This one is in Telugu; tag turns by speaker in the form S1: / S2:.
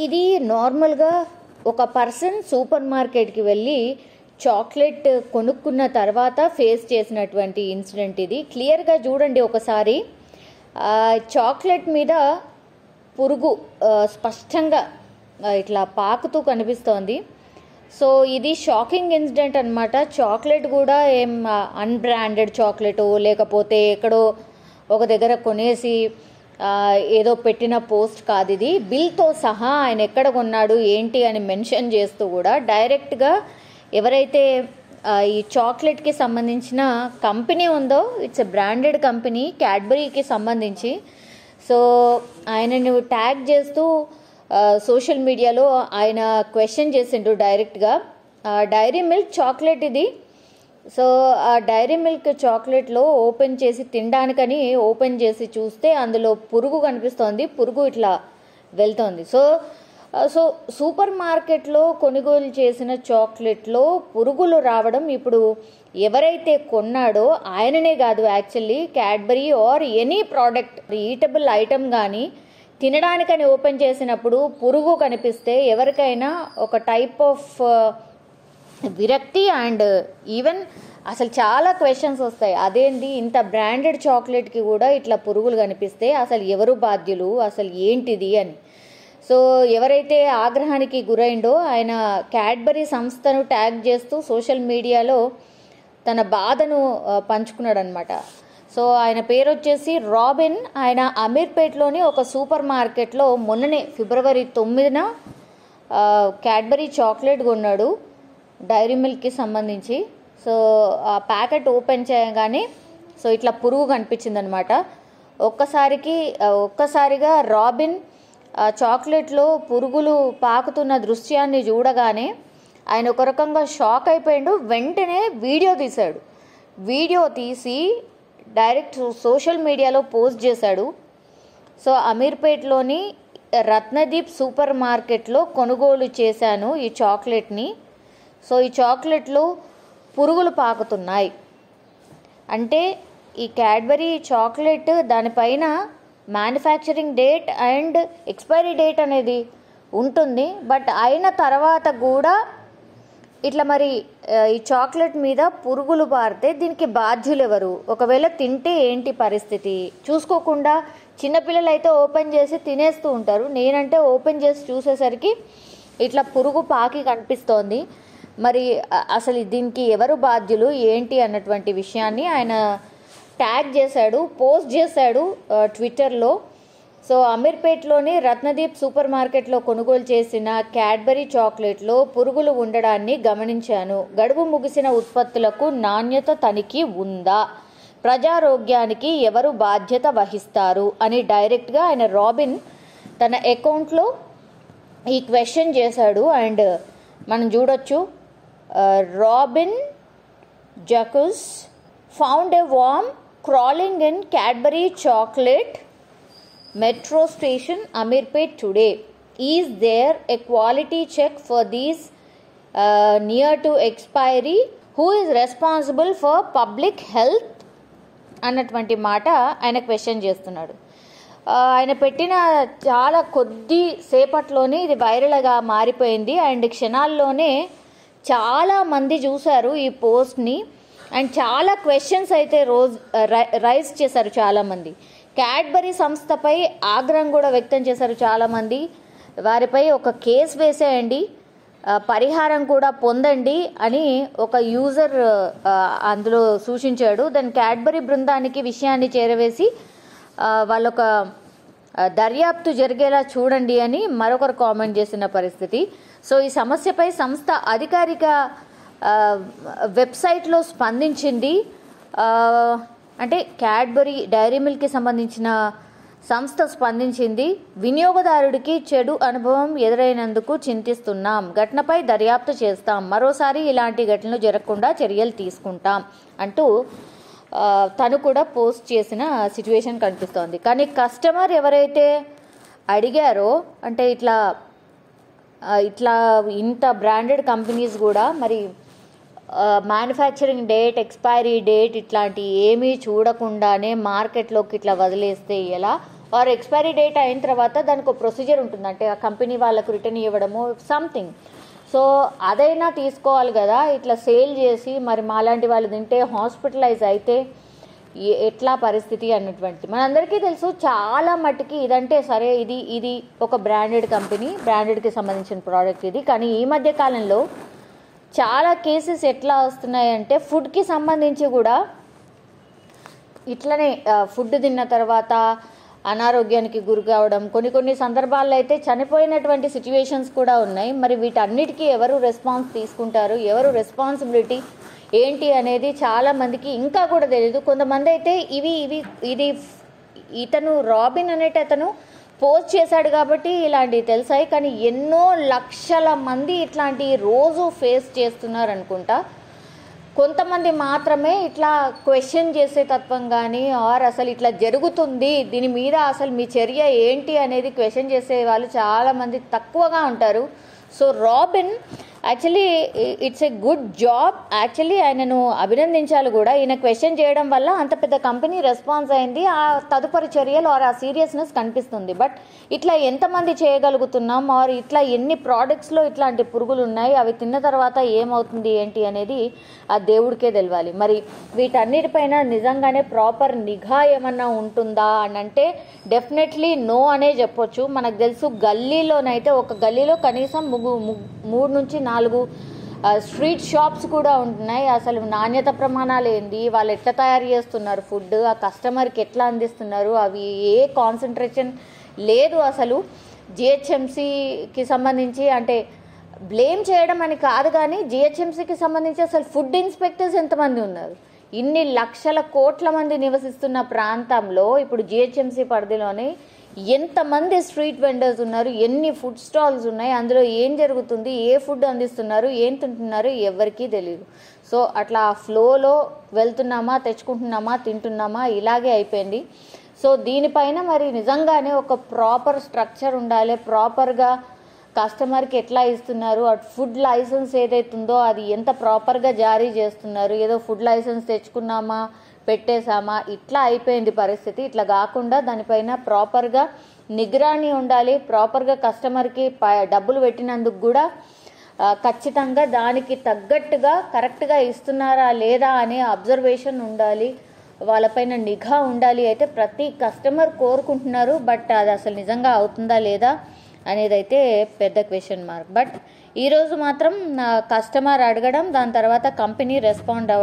S1: ఇది నార్మల్గా ఒక పర్సన్ సూపర్ మార్కెట్కి వెళ్ళి చాక్లెట్ కొనుక్కున్న తర్వాత ఫేస్ చేసినటువంటి ఇన్సిడెంట్ ఇది. క్లియర్గా చూడండి ఒకసారి. చాక్లెట్ మీద పురుగు స్పష్టంగా ఇట్లా పాకుతూ కనిపిస్తోంది. సో ఇది షాకింగ్ ఇన్సిడెంట్ అనమాట. చాక్లెట్ కూడా ఏం అన్బ్రాండెడ్ చాక్లెట్ లేకపోతే ఎక్కడో ఒక దగ్గర కొనేసి ఏదో పెట్టిన పోస్ట్ కాదు ఇది. బిల్తో సహా ఆయన ఎక్కడ కొన్నాడు ఏంటి అని మెన్షన్ చేస్తూ కూడా డైరెక్ట్గా ఎవరైతే ఈ చాక్లెట్కి సంబంధించిన కంపెనీ ఉందో, ఇట్స్ ఎ బ్రాండెడ్ కంపెనీ క్యాడ్బరీకి సంబంధించి, సో ఆయనను ట్యాగ్ చేస్తూ సోషల్ మీడియాలో ఆయన క్వశ్చన్ చేసిండు డైరెక్ట్గా. డైరీ మిల్క్ చాక్లెట్ ఇది. సో ఆ డైరీ మిల్క్ చాక్లెట్లో ఓపెన్ చేసి తినడానికని ఓపెన్ చేసి చూస్తే అందులో పురుగు కనిపిస్తోంది. పురుగు ఇట్లా వెళ్తోంది. సో సూపర్ మార్కెట్లో కొనుగోలు చేసిన చాక్లెట్లో పురుగులు రావడం ఇప్పుడు ఎవరైతే కొన్నాడో ఆయననే కాదు, actually Cadbury or any product eatable item కానీ తినడానికని ఓపెన్ చేసినప్పుడు పురుగు కనిపిస్తే ఎవరికైనా ఒక టైప్ ఆఫ్ విరక్తి అండ్ ఈవెన్ అసలు చాలా క్వశ్చన్స్ వస్తాయి. అదేంటి ఇంత బ్రాండెడ్ చాక్లెట్కి కూడా ఇట్లా పురుగులు కనిపిస్తే అసలు ఎవరు బాధ్యులు, అసలు ఏంటిది అని. సో ఎవరైతే ఆగ్రహానికి గురైండో ఆయన క్యాడ్బరీ సంస్థను ట్యాగ్ చేస్తూ సోషల్ మీడియాలో తన బాధను పంచుకున్నాడు అనమాట. సో ఆయన పేరు వచ్చేసి రాబిన్. ఆయన అమీర్పేట్లోని ఒక సూపర్ మార్కెట్లో మొన్ననే ఫిబ్రవరి 9న క్యాడ్బరీ చాక్లెట్ కొన్నాడు డైరీ మిల్క్కి సంబంధించి. సో ఆ ప్యాకెట్ ఓపెన్ చేయగానే సో ఇట్లా పురుగు కనిపించింది అనమాట. ఒక్కసారిగా రాబిన్ చాక్లెట్లో పురుగులు పాకుతున్న దృశ్యాన్ని చూడగానే ఆయన ఒక రకంగా షాక్ అయిపోయాడు. వెంటనే వీడియో తీసి డైరెక్ట్ సోషల్ మీడియాలో పోస్ట్ చేశాడు. సో అమీర్పేట్లోని రత్నదీప్ సూపర్ మార్కెట్లో కొనుగోలు చేశాను ఈ చాక్లెట్ని. సో ఈ చాక్లెట్లో పురుగులు పాకుతున్నాయి అంటే ఈ క్యాడ్బరీ చాక్లెట్ దానిపైన manufacturing date and expiry date అనేది ఉంటుంది. బట్ అయిన తర్వాత కూడా ఇట్లా మరి ఈ చాక్లెట్ మీద పురుగులు పారితే దీనికి బాధ్యులు ఎవరు? ఒకవేళ తింటే ఏంటి పరిస్థితి? చూసుకోకుండా చిన్నపిల్లలు అయితే ఓపెన్ చేసి తినేస్తూ ఉంటారు. నేనంటే ఓపెన్ చేసి చూసేసరికి ఇట్లా పురుగు పాకి కనిపిస్తోంది. మరి అసలు దీనికి ఎవరు బాధ్యులు ఏంటి అన్నటువంటి విషయాన్ని ఆయన ట్యాగ్ చేశాడు, పోస్ట్ చేశాడు ట్విట్టర్లో. సో అమీర్పేట్లోని రత్నదీప్ సూపర్ మార్కెట్లో కొనుగోలు చేసిన క్యాడ్బరీ చాక్లెట్లో పురుగులు ఉండడాన్ని గమనించాను. గడువు ముగిసిన ఉత్పత్తులకు నాణ్యత తనిఖీ ఉందా? ప్రజారోగ్యానికి ఎవరు బాధ్యత వహిస్తారు అని డైరెక్ట్గా ఆయన రాబిన్ తన అకౌంట్లో ఈ క్వశ్చన్ చేశాడు. అండ్ మనం చూడొచ్చు, రాబిన్ జకుస్ found a worm crawling in Cadbury chocolate metro station Amirpet today. Is there a quality check for these near to expiry? Who is responsible for public health? అన్నటువంటి మాట ఆయన క్వశ్చన్ చేస్తున్నాడు. ఆయన పెట్టిన చాలా కొద్ది సేపట్లోనే ఇది వైరల్గా మారిపోయింది. అండ్ క్షణాల్లోనే చాలామంది చూశారు ఈ పోస్ట్ని. అండ్ చాలా క్వశ్చన్స్ అయితే రైజ్ చేశారు చాలామంది. క్యాడ్బరీ సంస్థపై ఆగ్రహం కూడా వ్యక్తం చేశారు చాలామంది. వారిపై ఒక కేసు వేసేయండి, పరిహారం కూడా పొందండి అని ఒక యూజర్ అందులో సూచించాడు. దాని క్యాడ్బరీ బృందానికి విషయాన్ని చేరవేసి వాళ్ళొక దర్యాప్తు జరిగేలా చూడండి అని మరొకరు కామెంట్ చేసిన పరిస్థితి. సో ఈ సమస్యపై సంస్థ అధికారిక వెబ్సైట్లో స్పందించింది. అంటే క్యాడ్బరీ డైరీ మిల్క్కి సంబంధించిన సంస్థ స్పందించింది. వినియోగదారుడికి చెడు అనుభవం ఎదురైనందుకు చింతిస్తున్నాం, ఘటనపై దర్యాప్తు చేస్తాం, మరోసారి ఇలాంటి ఘటనలు జరగకుండా చర్యలు తీసుకుంటాం అంటూ తను కూడా పోస్ట్ చేసిన సిచ్యువేషన్ కనిపిస్తోంది. కానీ కస్టమర్ ఎవరైతే అడిగారో, అంటే ఇట్లా ఇంత బ్రాండెడ్ కంపెనీస్ కూడా మరి మ్యానుఫ్యాక్చరింగ్ డేట్, ఎక్స్పైరీ డేట్ ఇట్లాంటి ఏమీ చూడకుండానే మార్కెట్లోకి ఇట్లా వదిలేస్తే ఎలా? ఆర్ ఎక్స్పైరీ డేట్ అయిన తర్వాత దానికి ఒక ప్రొసీజర్ ఉంటుంది, అంటే ఆ కంపెనీ వాళ్ళకు రిటర్న్ ఇవ్వడము సంథింగ్. సో అదైనా తీసుకోవాలి కదా, ఇట్లా సేల్ చేసి మరి మాలాంటి వాళ్ళు తింటే హాస్పిటలైజ్ అయితే ఎట్లా పరిస్థితి అన్నటువంటిది మనందరికీ తెలుసు. చాలా మట్టుకి ఇదంటే సరే ఇది ఒక బ్రాండెడ్ కంపెనీ, బ్రాండెడ్కి సంబంధించిన ప్రోడక్ట్ ఇది. కానీ ఈ మధ్య కాలంలో చాలా కేసెస్ ఎట్లా వస్తున్నాయంటే ఫుడ్కి సంబంధించి కూడా ఇట్లనే ఫుడ్ తిన్న తర్వాత అనారోగ్యానికి గురి కావడం, కొన్ని సందర్భాల్లో అయితే చనిపోయినటువంటి సిచ్యువేషన్స్ కూడా ఉన్నాయి. మరి వీటన్నిటికీ ఎవరు రెస్పాన్స్ తీసుకుంటారు, ఎవరు రెస్పాన్సిబిలిటీ ఏంటి అనేది చాలామందికి ఇంకా కూడా తెలియదు. కొంతమంది అయితే ఇది ఇతను రాబిన్ అతను పోస్ట్ చేశాడు కాబట్టి ఇలాంటివి తెలిసాయి, కానీ ఎన్నో లక్షల మంది ఇట్లాంటి రోజు ఫేస్ చేస్తున్నారు అనుకుంటా. కొంతమంది మాత్రమే ఇట్లా క్వశ్చన్ చేసే తత్వం కానీ ఆర్ అసలు ఇట్లా జరుగుతుంది దీని మీద అసలు మీ చర్య ఏంటి అనేది క్వశ్చన్ చేసే వాళ్ళు చాలామంది తక్కువగా ఉంటారు. So robin actually it's a good job. Actually ఆయనను అభినందించాలి కూడా. ఈయన క్వశ్చన్ చేయడం వల్ల అంత పెద్ద కంపెనీ రెస్పాన్స్ అయింది, ఆ తదుపరి చర్యలు ఆర్ ఆ సీరియస్నెస్ కనిపిస్తుంది. బట్ ఇట్లా ఎంతమంది చేయగలుగుతున్నాం ఆర్ ఇట్లా ఎన్ని ప్రోడక్ట్స్లో ఇట్లాంటి పురుగులు ఉన్నాయి, అవి తిన్న తర్వాత ఏమవుతుంది ఏంటి అనేది ఆ దేవుడికే తెలియాలి. మరి వీటన్నిటిపైన నిజంగానే ప్రాపర్ నిఘా ఏమన్నా ఉంటుందా అని అంటే డెఫినెట్లీ నో అనే చెప్పొచ్చు. మనకు తెలుసు గల్లీలోనైతే ఒక గల్లీలో కనీసం 3 నుంచి 4 స్ట్రీట్ షాప్స్ కూడా ఉంటున్నాయి. అసలు నాణ్యత ప్రమాణాలు ఏంది, వాళ్ళు ఎట్లా తయారు చేస్తున్నారు ఫుడ్, ఆ కస్టమర్కి ఎట్లా అందిస్తున్నారు, అవి ఏ కాన్సన్ట్రేషన్ లేదు. అసలు జిహెచ్ఎంసీకి సంబంధించి అంటే బ్లేమ్ చేయడం అని కాదు, కానీ జిహెచ్ఎంసీకి సంబంధించి అసలు ఫుడ్ ఇన్స్పెక్టర్స్ ఎంతమంది ఉన్నారు? ఇన్ని లక్షల కోట్ల మంది నివసిస్తున్న ప్రాంతంలో ఇప్పుడు జిహెచ్ఎంసీ పరిధిలోనే ఎంతమంది స్ట్రీట్ వెండర్స్ ఉన్నారు, ఎన్ని ఫుడ్ స్టాల్స్ ఉన్నాయి, అందులో ఏం జరుగుతుంది, ఏ ఫుడ్ అందిస్తున్నారు, ఏం తింటున్నారు ఎవరికీ తెలియదు. సో అట్లా ఫ్లోలో వెళ్తున్నామా, తెచ్చుకుంటున్నామా, తింటున్నామా, ఇలాగే అయిపోయింది. సో దీనిపైన మరి నిజంగానే ఒక ప్రాపర్ స్ట్రక్చర్ ఉండాలి. ప్రాపర్గా కస్టమర్కి ఎట్లా ఇస్తున్నారు, అటు ఫుడ్ లైసెన్స్ ఏదైతుందో అది ఎంత ప్రాపర్గా జారీ చేస్తున్నారు, ఏదో ఫుడ్ లైసెన్స్ తెచ్చుకున్నామా పెట్టేశామా ఇట్లా అయిపోయింది పరిస్థితి. ఇట్లా కాకుండా దానిపైన ప్రాపర్గా నిగరాని ఉండాలి. ప్రాపర్గా కస్టమర్కి డబ్బులు పెట్టినందుకు కూడా ఖచ్చితంగా దానికి తగ్గట్టుగా కరెక్ట్గా ఇస్తున్నారా లేదా అనే అబ్జర్వేషన్ ఉండాలి, వాళ్ళపైన నిఘా ఉండాలి. అయితే ప్రతి కస్టమర్ కోరుకుంటున్నారు, బట్ అది అసలు నిజంగా అవుతుందా లేదా అనేది అయితే పెద్ద క్వశ్చన్ మార్క్. బట్ ఈరోజు మాత్రం కస్టమర్ అడగడం, దాని తర్వాత కంపెనీ రెస్పాండ్ అవ్వడం